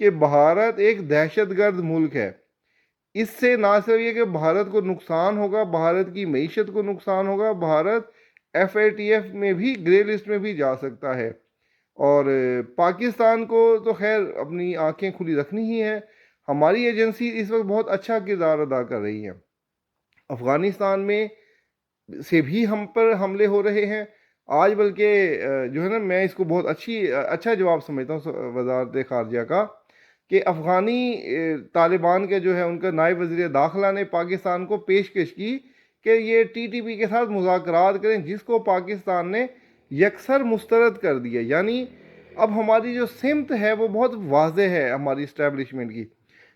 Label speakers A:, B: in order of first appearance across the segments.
A: کہ بھارت ایک دہشت گرد ملک ہے. اس سے نہ صرف یہ کہ بھارت کو نقصان ہوگا، بھارت کی معیشت کو نقصان ہوگا، بھارت FATF میں بھی گرے لسٹ میں بھی جا سکتا ہے. اور پاکستان کو تو خیر اپنی آنکھیں کھلی رکھنی ہی ہے. ہماری ایجنسی اس وقت بہت اچھا کردار ادا کر رہی ہے. افغانستان میں سے بھی ہم پر حملے ہو رہے ہیں آج، بلکہ جو ہے نا، میں اس کو بہت اچھا جواب سمجھتا ہوں وزارت خارجہ کا، کہ افغانی طالبان کے جو ہے ان کا نائب وزیر داخلہ نے پاکستان کو پیشکش کی کہ یہ TTP کے ساتھ مذاکرات کریں، جس کو پاکستان نے یکسر مسترد کر دیا. یعنی اب ہماری جو سمت ہے وہ بہت واضح ہے ہماری اسٹیبلشمنٹ کی،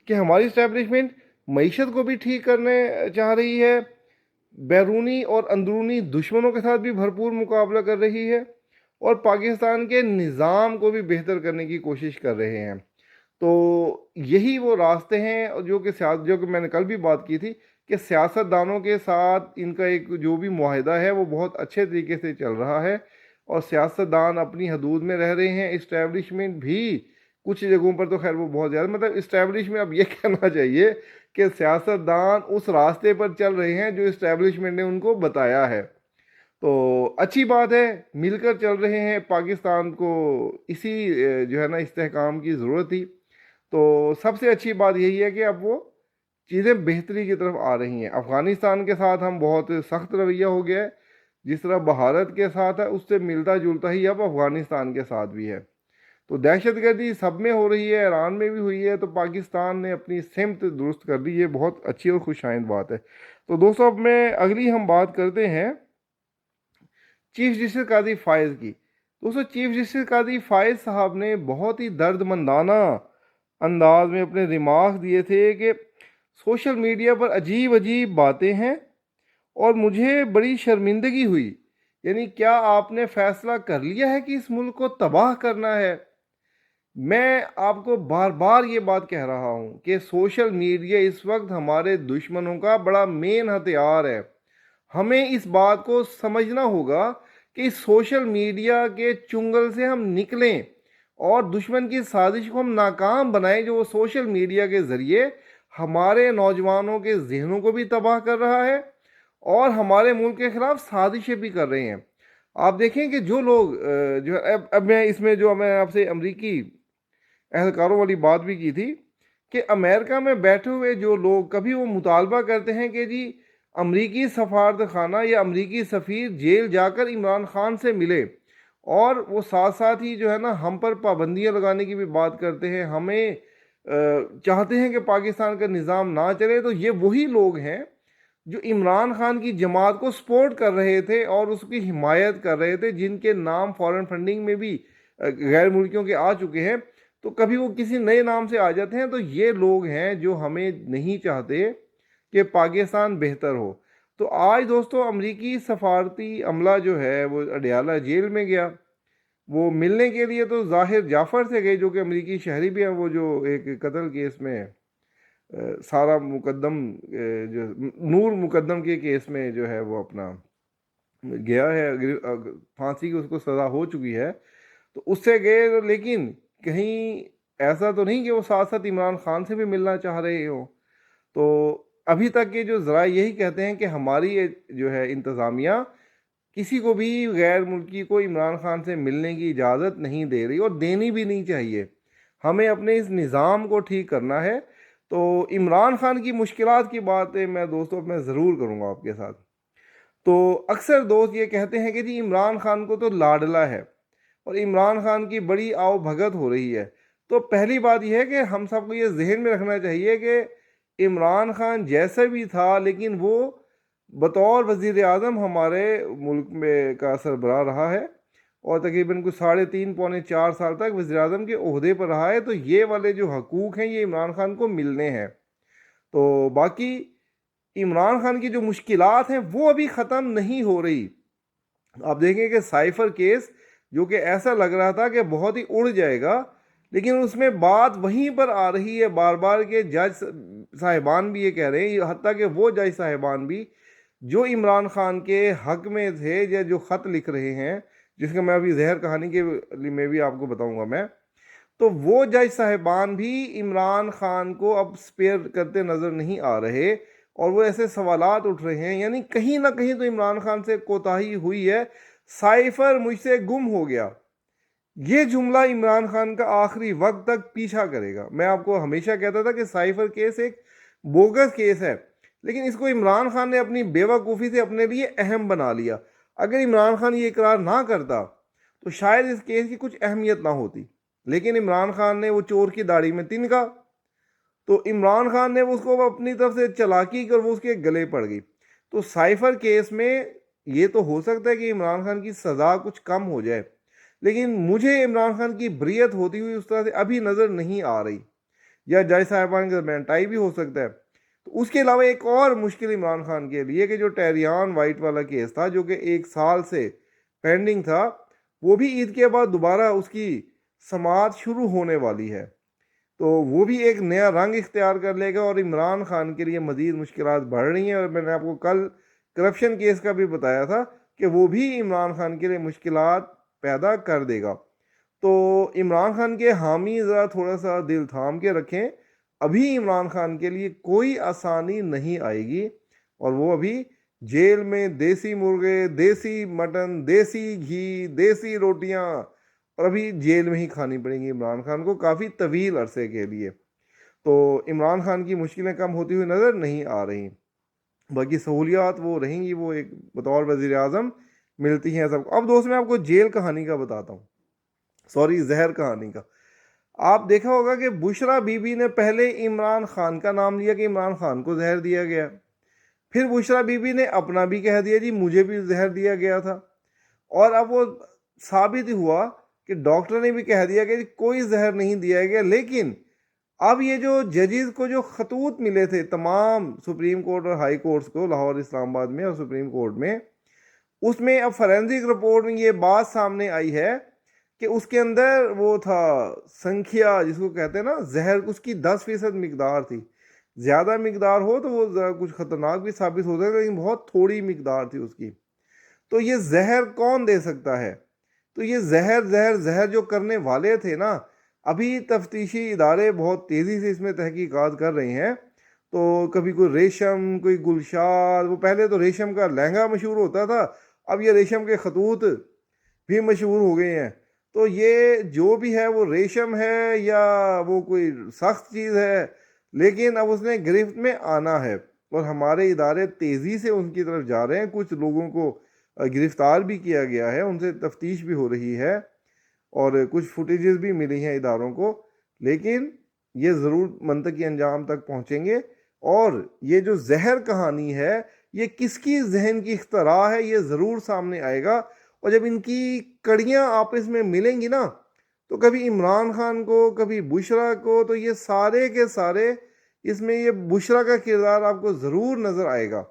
A: کہ ہماری اسٹیبلشمنٹ معیشت کو بھی ٹھیک کرنے چاہ رہی ہے، بیرونی اور اندرونی دشمنوں کے ساتھ بھی بھرپور مقابلہ کر رہی ہے، اور پاکستان کے نظام کو بھی بہتر کرنے کی کوشش کر رہے ہیں. تو یہی وہ راستے ہیں جو کہ میں نے کل بھی بات کی تھی، کہ سیاست دانوں کے ساتھ ان کا ایک جو بھی معاہدہ ہے وہ بہت اچھے طریقے سے چل رہا ہے، اور سیاست دان اپنی حدود میں رہ رہے ہیں. اسٹیبلشمنٹ بھی کچھ جگہوں پر تو خیر وہ بہت زیادہ، مطلب اسٹیبلشمنٹ اب یہ کہنا چاہیے کہ سیاست دان اس راستے پر چل رہے ہیں جو اسٹیبلشمنٹ نے ان کو بتایا ہے. تو اچھی بات ہے، مل کر چل رہے ہیں. پاکستان کو اسی جو ہے نا استحکام کی ضرورت تھی. تو سب سے اچھی بات یہی ہے کہ اب وہ چیزیں بہتری کی طرف آ رہی ہیں. افغانستان کے ساتھ ہم بہت سخت رویہ ہو گیا ہے، جس طرح بھارت کے ساتھ ہے اس سے ملتا جلتا ہی اب افغانستان کے ساتھ بھی ہے. تو دہشت گردی سب میں ہو رہی ہے، ایران میں بھی ہوئی ہے، تو پاکستان نے اپنی سمت درست کر دی. یہ بہت اچھی اور خوش آئند بات ہے. تو دوستو اب میں اگلی ہم بات کرتے ہیں چیف جسٹس قاضی فائز کی. دوستو چیف جسٹس قاضی فائز صاحب نے بہت ہی درد مندانہ انداز میں اپنے ریمارکس دیے تھے کہ سوشل میڈیا پر عجیب عجیب باتیں ہیں اور مجھے بڑی شرمندگی ہوئی. یعنی کیا آپ نے فیصلہ کر لیا ہے کہ اس ملک کو تباہ کرنا ہے؟ میں آپ کو بار بار یہ بات کہہ رہا ہوں کہ سوشل میڈیا اس وقت ہمارے دشمنوں کا بڑا مین ہتھیار ہے. ہمیں اس بات کو سمجھنا ہوگا کہ اس سوشل میڈیا کے چنگل سے ہم نکلیں اور دشمن کی سازش کو ہم ناکام بنائیں، جو وہ سوشل میڈیا کے ذریعے ہمارے نوجوانوں کے ذہنوں کو بھی تباہ کر رہا ہے اور ہمارے ملک کے خلاف سازشیں بھی کر رہے ہیں. آپ دیکھیں کہ جو لوگ جو اب میں اس میں جو میں آپ سے امریکی اہلکاروں والی بات بھی کی تھی، کہ امریکہ میں بیٹھے ہوئے جو لوگ کبھی وہ مطالبہ کرتے ہیں کہ جی امریکی سفارت خانہ یا امریکی سفیر جیل جا کر عمران خان سے ملے، اور وہ ساتھ ساتھ ہی جو ہے نا ہم پر پابندیاں لگانے کی بھی بات کرتے ہیں، ہمیں چاہتے ہیں کہ پاکستان کا نظام نہ چلے. تو یہ وہی لوگ ہیں جو عمران خان کی جماعت کو سپورٹ کر رہے تھے اور اس کی حمایت کر رہے تھے، جن کے نام فارن فنڈنگ میں بھی غیر ملکیوں کے آ چکے ہیں. تو کبھی وہ کسی نئے نام سے آ جاتے ہیں. تو یہ لوگ ہیں جو ہمیں نہیں چاہتے کہ پاکستان بہتر ہو. تو آج دوستو امریکی سفارتی عملہ جو ہے وہ اڈیالہ جیل میں گیا. وہ ملنے کے لیے تو ظاہر جعفر سے گئے، جو کہ امریکی شہری بھی ہیں، وہ جو ایک قتل کیس میں سارا مقدم جو نور مقدم کے کیس میں جو ہے وہ اپنا گیا ہے، پھانسی کی اس کو سزا ہو چکی ہے، تو اس سے گئے. لیکن کہیں ایسا تو نہیں کہ وہ ساتھ ساتھ عمران خان سے بھی ملنا چاہ رہے ہوں. تو ابھی تک کے جو ذرائع یہی کہتے ہیں کہ ہماری جو ہے انتظامیہ کسی کو بھی غیر ملکی کو عمران خان سے ملنے کی اجازت نہیں دے رہی، اور دینی بھی نہیں چاہیے. ہمیں اپنے اس نظام کو ٹھیک کرنا ہے. تو عمران خان کی مشکلات کی باتیں میں دوستوں میں ضرور کروں گا آپ کے ساتھ. تو اکثر دوست یہ کہتے ہیں کہ جی عمران خان کو تو لاڈلا ہے اور عمران خان کی بڑی آؤ بھگت ہو رہی ہے. تو پہلی بات یہ ہے کہ ہم سب کو یہ ذہن میں رکھنا چاہیے کہ عمران خان جیسا بھی تھا، لیکن وہ بطور وزیر اعظم ہمارے ملک میں کا سربراہ رہا ہے، اور تقریباً کچھ 3.5 پونے 4 سال تک وزیر اعظم کے عہدے پر رہا ہے. تو یہ والے جو حقوق ہیں یہ عمران خان کو ملنے ہیں. تو باقی عمران خان کی جو مشکلات ہیں وہ ابھی ختم نہیں ہو رہی. آپ دیکھیں کہ سائفر کیس جو کہ ایسا لگ رہا تھا کہ بہت ہی اڑ جائے گا، لیکن اس میں بات وہیں پر آ رہی ہے بار بار کہ جج صاحبان بھی یہ کہہ رہے ہیں، حتیٰ کہ وہ جج صاحبان بھی جو عمران خان کے حق میں تھے یا جو خط لکھ رہے ہیں، جس کا میں ابھی زہر کہانی کے میں بھی آپ کو بتاؤں گا میں، تو وہ جج صاحبان بھی عمران خان کو اب سپیئر کرتے نظر نہیں آ رہے، اور وہ ایسے سوالات اٹھ رہے ہیں، یعنی کہیں نہ کہیں تو عمران خان سے کوتاہی ہوئی ہے۔ سائفر مجھ سے گم ہو گیا، یہ جملہ عمران خان کا آخری وقت تک پیچھا کرے گا۔ میں آپ کو ہمیشہ کہتا تھا کہ سائفر کیس ایک بوگس کیس ہے، لیکن اس کو عمران خان نے اپنی بے وقوفی سے اپنے لیے اہم بنا لیا۔ اگر عمران خان یہ اقرار نہ کرتا تو شاید اس کیس کی کچھ اہمیت نہ ہوتی، لیکن عمران خان نے وہ چور کی داڑھی میں تنکا، تو عمران خان نے اس کو اپنی طرف سے چلاکی کر وہ اس کے گلے پڑ گئی۔ تو سائفر کیس میں یہ تو ہو سکتا ہے کہ عمران خان کی سزا کچھ کم ہو جائے، لیکن مجھے عمران خان کی بریت ہوتی ہوئی اس طرح سے ابھی نظر نہیں آ رہی، یا جج صاحبان کے درمیان ٹائی بھی ہو سکتا ہے۔ تو اس کے علاوہ ایک اور مشکل عمران خان کے لیے کہ جو ٹیریان وائٹ والا کیس تھا جو کہ 1 سال سے پینڈنگ تھا، وہ بھی عید کے بعد دوبارہ اس کی سماعت شروع ہونے والی ہے، تو وہ بھی ایک نیا رنگ اختیار کر لے گا، اور عمران خان کے لیے مزید مشکلات بڑھ رہی ہیں۔ اور میں نے آپ کو کل کرپشن کیس کا بھی بتایا تھا کہ وہ بھی عمران خان کے لیے مشکلات پیدا کر دے گا۔ تو عمران خان کے حامی ذرا تھوڑا سا دل تھام کے رکھیں، ابھی عمران خان کے لیے کوئی آسانی نہیں آئے گی، اور وہ ابھی جیل میں دیسی مرغے، دیسی مٹن، دیسی گھی، دیسی روٹیاں، اور ابھی جیل میں ہی کھانی پڑیں گی عمران خان کو کافی طویل عرصے کے لیے۔ تو عمران خان کی مشکلیں کم ہوتی ہوئی نظر نہیں آ رہی، باقی سہولیات وہ رہیں گی، وہ ایک بطور وزیر اعظم ملتی ہیں سب کو۔ اب دوست میں آپ کو جیل کہانی کا بتاتا ہوں، سوری زہر کہانی کا۔ آپ دیکھا ہوگا کہ بشرا بی بی نے پہلے عمران خان کا نام لیا کہ عمران خان کو زہر دیا گیا، پھر بشرا بی بی نے اپنا بھی کہہ دیا جی مجھے بھی زہر دیا گیا تھا، اور اب وہ ثابت ہوا کہ ڈاکٹر نے بھی کہہ دیا کہ کوئی زہر نہیں دیا گیا۔ لیکن اب یہ جو ججز کو جو خطوط ملے تھے تمام سپریم کورٹ اور ہائی کورٹس کو، لاہور، اسلام آباد میں اور سپریم کورٹ میں، اس میں اب فورینسک رپورٹ میں یہ بات سامنے آئی ہے کہ اس کے اندر وہ تھا سنکھیا، جس کو کہتے ہیں نا زہر، اس کی 10% مقدار تھی۔ زیادہ مقدار ہو تو وہ ذرا کچھ خطرناک بھی ثابت ہو سکتا ہے، لیکن بہت تھوڑی مقدار تھی اس کی۔ تو یہ زہر کون دے سکتا ہے؟ تو یہ زہر جو کرنے والے تھے نا، ابھی تفتیشی ادارے بہت تیزی سے اس میں تحقیقات کر رہے ہیں۔ تو کبھی کوئی ریشم، کوئی گلشاد، وہ پہلے تو ریشم کا لہنگا مشہور ہوتا تھا، اب یہ ریشم کے خطوط بھی مشہور ہو گئے ہیں۔ تو یہ جو بھی ہے وہ ریشم ہے یا وہ کوئی سخت چیز ہے، لیکن اب اس نے گرفت میں آنا ہے، اور ہمارے ادارے تیزی سے ان کی طرف جا رہے ہیں۔ کچھ لوگوں کو گرفتار بھی کیا گیا ہے، ان سے تفتیش بھی ہو رہی ہے، اور کچھ فوٹیجز بھی ملی ہیں اداروں کو، لیکن یہ ضرور منطقی انجام تک پہنچیں گے۔ اور یہ جو زہر کہانی ہے یہ کس کی ذہن کی اختراع ہے یہ ضرور سامنے آئے گا، اور جب ان کی کڑیاں آپس میں ملیں گی نا، تو کبھی عمران خان کو، کبھی بشرا کو، تو یہ سارے کے سارے اس میں یہ بشرا کا کردار آپ کو ضرور نظر آئے گا۔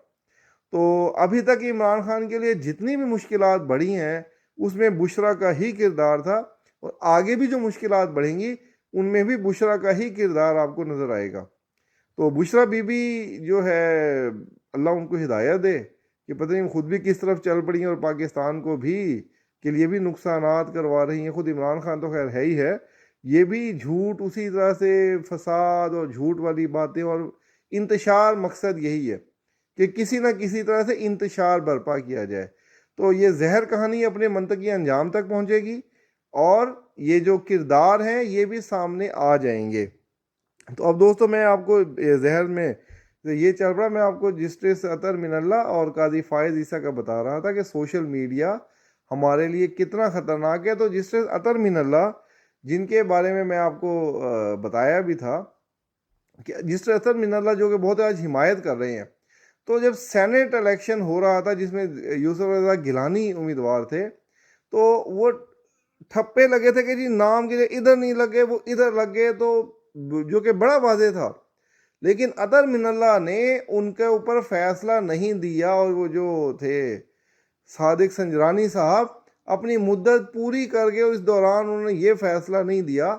A: تو ابھی تک عمران خان کے لیے جتنی بھی مشکلات بڑھی ہیں اس میں بشرا کا ہی کردار تھا، اور آگے بھی جو مشکلات بڑھیں گی ان میں بھی بشرا کا ہی کردار آپ کو نظر آئے گا۔ تو بشرا بی بی جو ہے، اللہ ان کو ہدایت دے کہ پتہ نہیں خود بھی کس طرف چل پڑی ہیں، اور پاکستان کو بھی کے لیے بھی نقصانات کروا رہی ہیں۔ خود عمران خان تو خیر ہے ہی ہے، یہ بھی جھوٹ، اسی طرح سے فساد اور جھوٹ والی باتیں اور انتشار، مقصد یہی ہے کہ کسی نہ کسی طرح سے انتشار برپا کیا جائے۔ تو یہ زہر کہانی اپنے منطقی انجام تک پہنچے گی، اور یہ جو کردار ہیں یہ بھی سامنے آ جائیں گے۔ تو اب دوستو میں آپ کو زہر میں یہ چل رہا، میں آپ کو جسٹس اطہر من اللہ اور قاضی فائز عیسیٰ کا بتا رہا تھا کہ سوشل میڈیا ہمارے لیے کتنا خطرناک ہے۔ تو جسٹس اطہر من اللہ، جن کے بارے میں آپ کو بتایا بھی تھا کہ جسٹس اطہر من اللہ جو کہ بہت آج حمایت کر رہے ہیں، تو جب سینٹ الیکشن ہو رہا تھا جس میں یوسف رضا گیلانی امیدوار تھے، تو وہ ٹھپے لگے تھے کہ جی نام کے ادھر نہیں لگے، وہ ادھر لگ گئے، تو جو کہ بڑا واضح تھا، لیکن اطہر من اللہ نے ان کے اوپر فیصلہ نہیں دیا، اور وہ جو تھے صادق سنجرانی صاحب اپنی مدت پوری کر کے اس دوران انہوں نے یہ فیصلہ نہیں دیا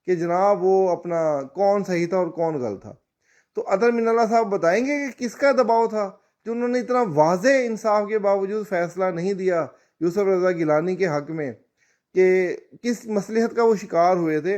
A: کہ جناب وہ اپنا کون صحیح تھا اور کون غلط تھا۔ تو اطہر من اللہ صاحب بتائیں گے کہ کس کا دباؤ تھا جو انہوں نے اتنا واضح انصاف کے باوجود فیصلہ نہیں دیا یوسف رضا گیلانی کے حق میں، کہ کس مصلحت کا وہ شکار ہوئے تھے